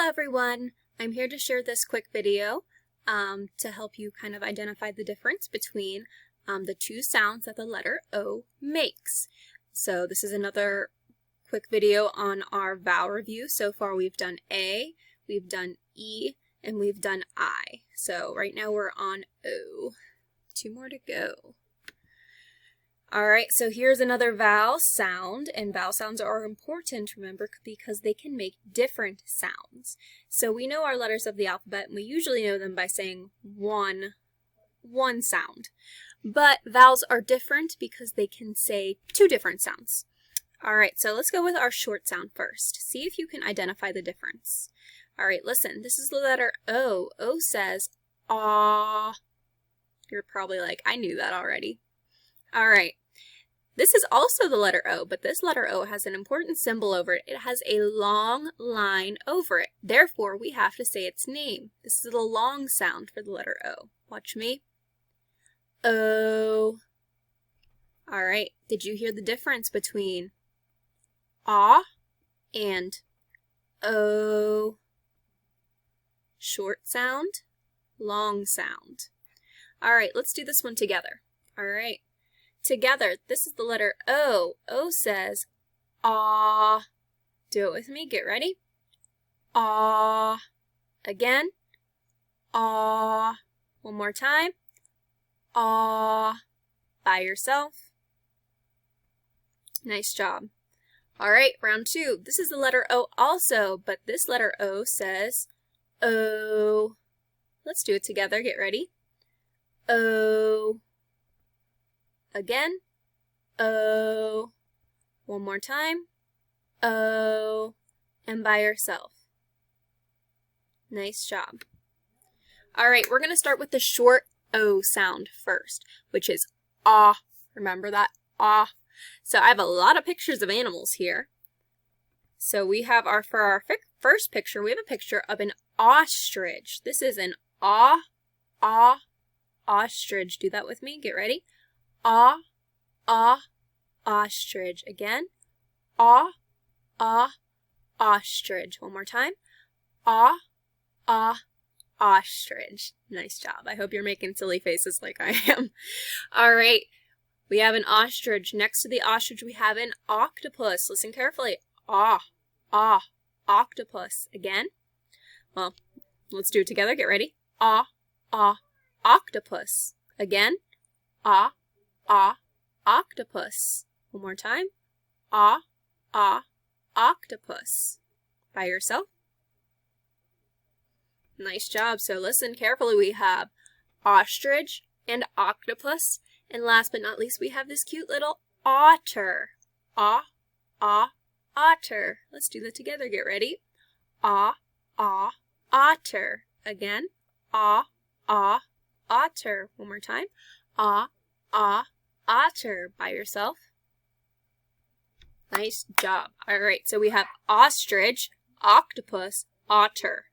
Hello everyone! I'm here to share this quick video to help you kind of identify the difference between the two sounds that the letter O makes. So this is another quick video on our vowel review. So far we've done A, we've done E, and we've done I. So right now we're on O. 2 more to go. Alright, so here's another vowel sound, and vowel sounds are important, remember, because they can make different sounds. So we know our letters of the alphabet, and we usually know them by saying one sound. But vowels are different because they can say 2 different sounds. Alright, so let's go with our short sound first. See if you can identify the difference. Alright, listen, this is the letter O. O says, ah. You're probably like, I knew that already. Alright, this is also the letter O, but this letter O has an important symbol over it. It has a long line over it. Therefore, we have to say its name. This is the long sound for the letter O. Watch me. O. Alright, did you hear the difference between ah and O? Short sound, long sound. Alright, let's do this one together. Alright. Together, this is the letter O. O says, ah. Do it with me. Get ready. Ah. Again. Ah. One more time. Ah. By yourself. Nice job. All right, round 2. This is the letter O also, but this letter O says, O. Let's do it together. Get ready. O. Again, O. One more time, O. And by yourself. Nice job. All right, we're going to start with the short O sound first, which is ah. Remember that? Ah. So I have a lot of pictures of animals here. So we have for our first picture, we have a picture of an ostrich. This is an ostrich. Do that with me. Get ready. Ostrich. Again. Ostrich. One more time. Ostrich. Nice job. I hope you're making silly faces like I am. All right. We have an ostrich. Next to the ostrich, we have an octopus. Listen carefully. Octopus. Again. Well, let's do it together. Get ready. Octopus. Again. Octopus. One more time. Octopus. By yourself. Nice job. So listen carefully. We have ostrich and octopus. And last but not least, we have this cute little otter. Otter. Let's do that together. Get ready. Otter. Again. Otter. One more time. Otter. By yourself. Nice job. All right, so we have ostrich, octopus, otter.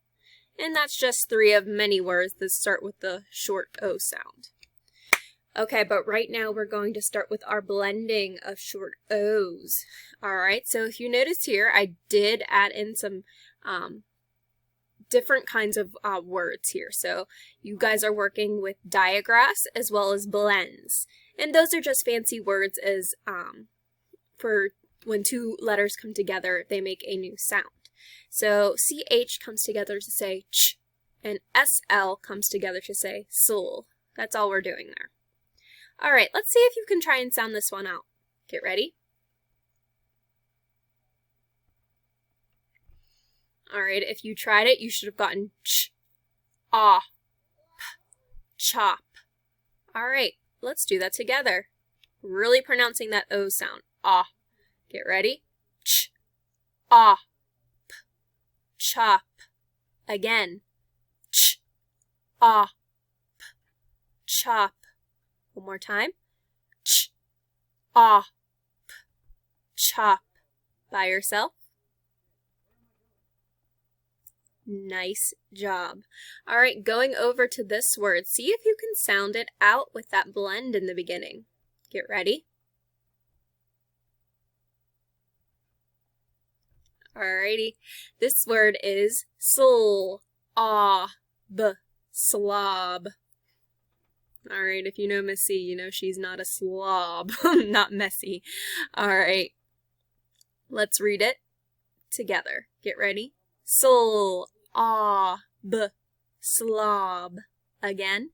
And that's just 3 of many words that start with the short O sound. Okay, but right now we're going to start with our blending of short O's. All right, so if you notice here, I did add in some different kinds of words here. So you guys are working with digraphs as well as blends. And those are just fancy words as for when 2 letters come together, they make a new sound. So CH comes together to say ch, and SL comes together to say soul. That's all we're doing there. All right, let's see if you can try and sound this one out. Get ready. All right, if you tried it, you should have gotten ch, ah, p, chop. All right, let's do that together. Really pronouncing that O sound, ah. Get ready. Ch, ah, p, chop. Again. Ch, ah, p, chop. One more time. Ch, ah, p, chop. By yourself. Nice job. All right, going over to this word. See if you can sound it out with that blend in the beginning. Get ready. Alrighty. This word is slob. Slob. Alright, if you know Missy, you know she's not a slob. Not messy. Alright. Let's read it together. Get ready. Slob. Slob. Again.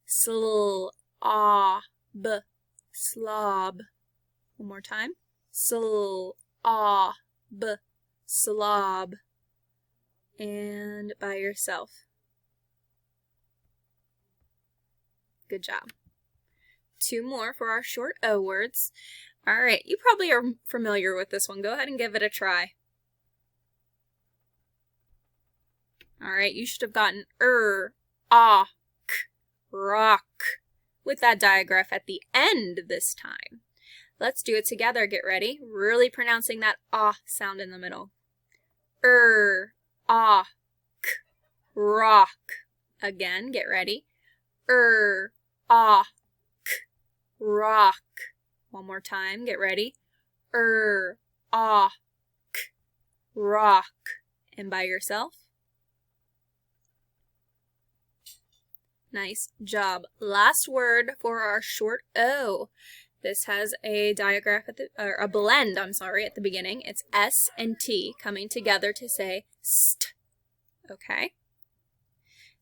Slob. Slob. One more time. Slob. Slob. And by yourself. Good job. 2 more for our short O words. All right, you probably are familiar with this one. Go ahead and give it a try. All right, you should have gotten k, rock, with that digraph at the end this time. Let's do it together. Get ready. Really pronouncing that sound in the middle. K, rock. Again, get ready. K, rock. One more time, get ready. K, rock. And by yourself. Nice job. Last word for our short O. This has a digraph or a blend, at the beginning. It's S and T coming together to say st. Okay?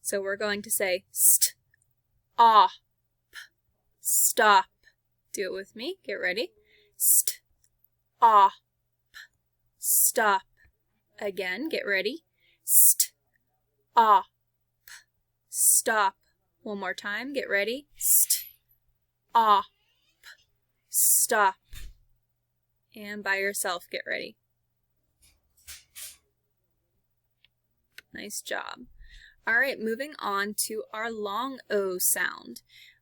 So we're going to say st, op, stop. Do it with me. Get ready. St, op, stop. Again, get ready. St, op, stop. One more time. Get ready. St, op, stop. And by yourself, get ready. Nice job. All right, moving on to our long O sound.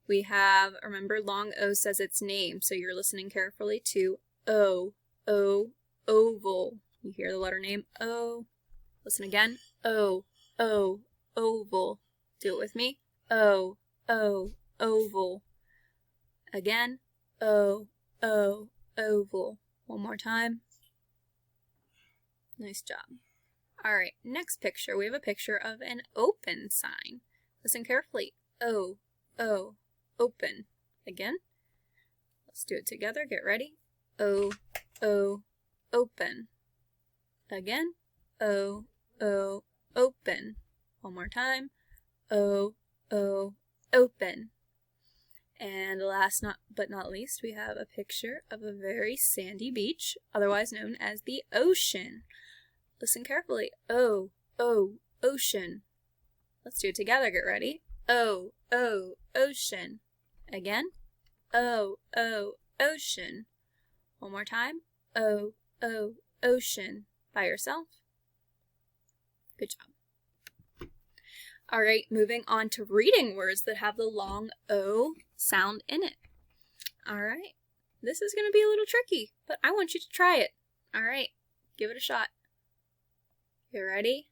We have, remember, long O says its name, so you're listening carefully to O, oval. You hear the letter name O. Listen again. O, oval. Do it with me. O, oval. Again. O, oval. One more time. Nice job. All right, next picture. We have a picture of an open sign. Listen carefully. O, open. Again. Let's do it together. Get ready. O, open. Again. O, open. One more time. O, open. And last but not least, we have a picture of a very sandy beach, otherwise known as the ocean. Listen carefully. O, ocean. Let's do it together. Get ready. O, ocean. Again. O, ocean. One more time. O, ocean. By yourself. Good job. All right, moving on to reading words that have the long O sound in it. All right, this is going to be a little tricky, but I want you to try it. All right, give it a shot. You ready?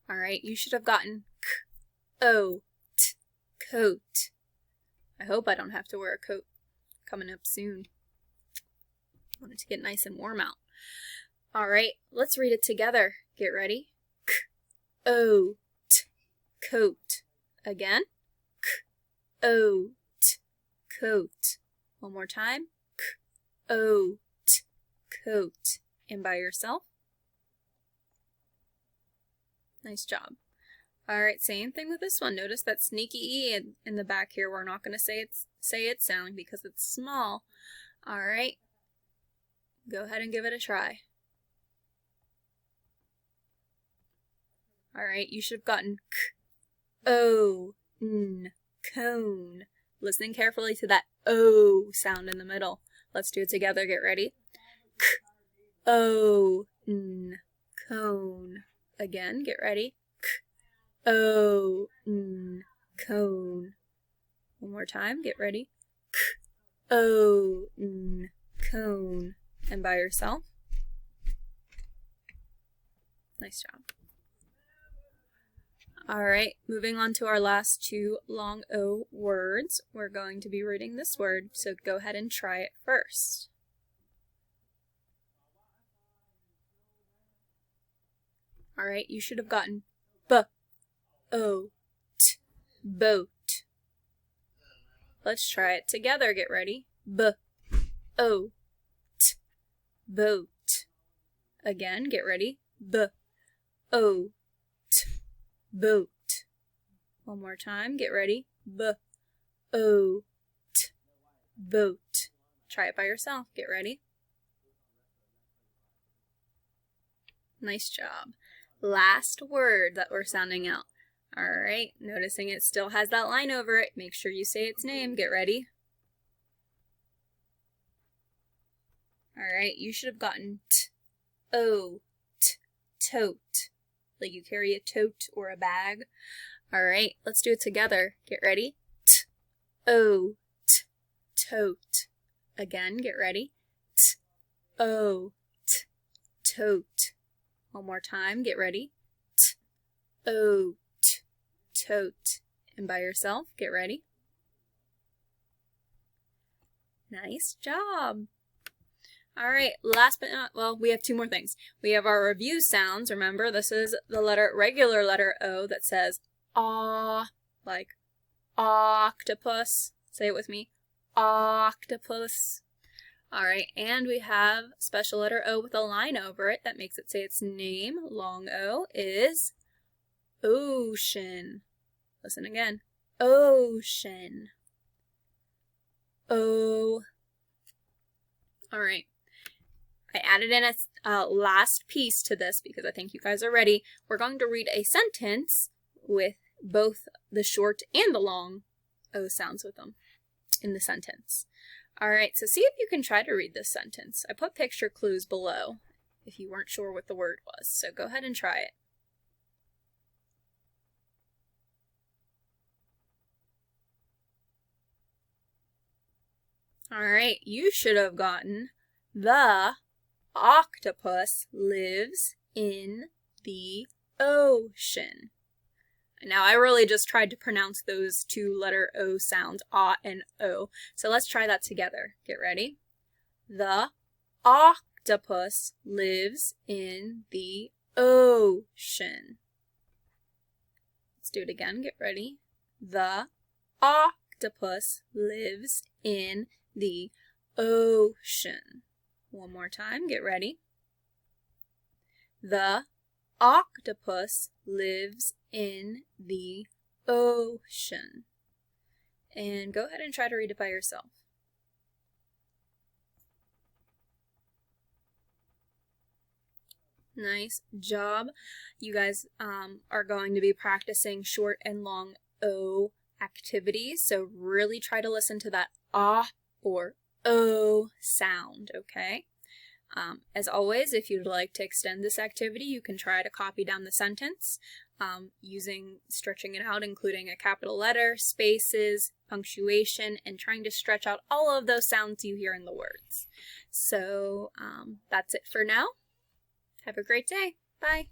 All right, you should have gotten coat. I hope I don't have to wear a coat coming up soon. I want it to get nice and warm out. All right, let's read it together. Get ready. Coat. Again. Coat. One more time. Coat. And by yourself. Nice job. All right, same thing with this one. Notice that sneaky E in the back here. We're not going to say its sound because it's small. All right. Go ahead and give it a try. All right, you should have gotten cone. Listening carefully to that O sound in the middle. Let's do it together. Get ready. Cone. Again, get ready. Cone. One more time. Get ready. Cone. And by yourself. Nice job. All right, moving on to our last 2 long O words. We're going to be reading this word, so go ahead and try it first. All right, you should have gotten B-O-T, boat. Let's try it together. Get ready. B-O-T, boat. Again, get ready. B-O-T, boat. One more time. Get ready. B-O-T, boat. Try it by yourself. Get ready. Nice job. Last word that we're sounding out. All right, noticing it still has that line over it. Make sure you say its name. Get ready. All right, you should have gotten T-O-T, tote. Like you carry a tote or a bag. All right, let's do it together. Get ready. T-O-T, tote. Again, get ready. T-O-T, tote. One more time, get ready. T-O-T, tote. And by yourself, get ready. Nice job. All right, last but not, well, we have two more things. We have our review sounds. Remember, this is the regular letter O that says ah, like octopus. Say it with me. Octopus. All right, and we have special letter O with a line over it that makes it say its name. Long O is ocean. Listen again. Ocean. O. All right. I added in a last piece to this because I think you guys are ready. We're going to read a sentence with both the short and the long O sounds with them in the sentence. All right, so see if you can try to read this sentence. I put picture clues below if you weren't sure what the word was, so go ahead and try it. All right, you should have gotten the octopus lives in the ocean. Now, I really just tried to pronounce those two letter O sounds, ah and O. So let's try that together. Get ready. The octopus lives in the ocean. Let's do it again. Get ready. The octopus lives in the ocean. One more time. Get ready. The octopus lives in the ocean. And go ahead and try to read it by yourself. Nice job. You guys are going to be practicing short and long O activities, so really try to listen to that ah or O sound, okay? As always, if you'd like to extend this activity, you can try to copy down the sentence stretching it out, including a capital letter, spaces, punctuation, and trying to stretch out all of those sounds you hear in the words. So that's it for now. Have a great day. Bye.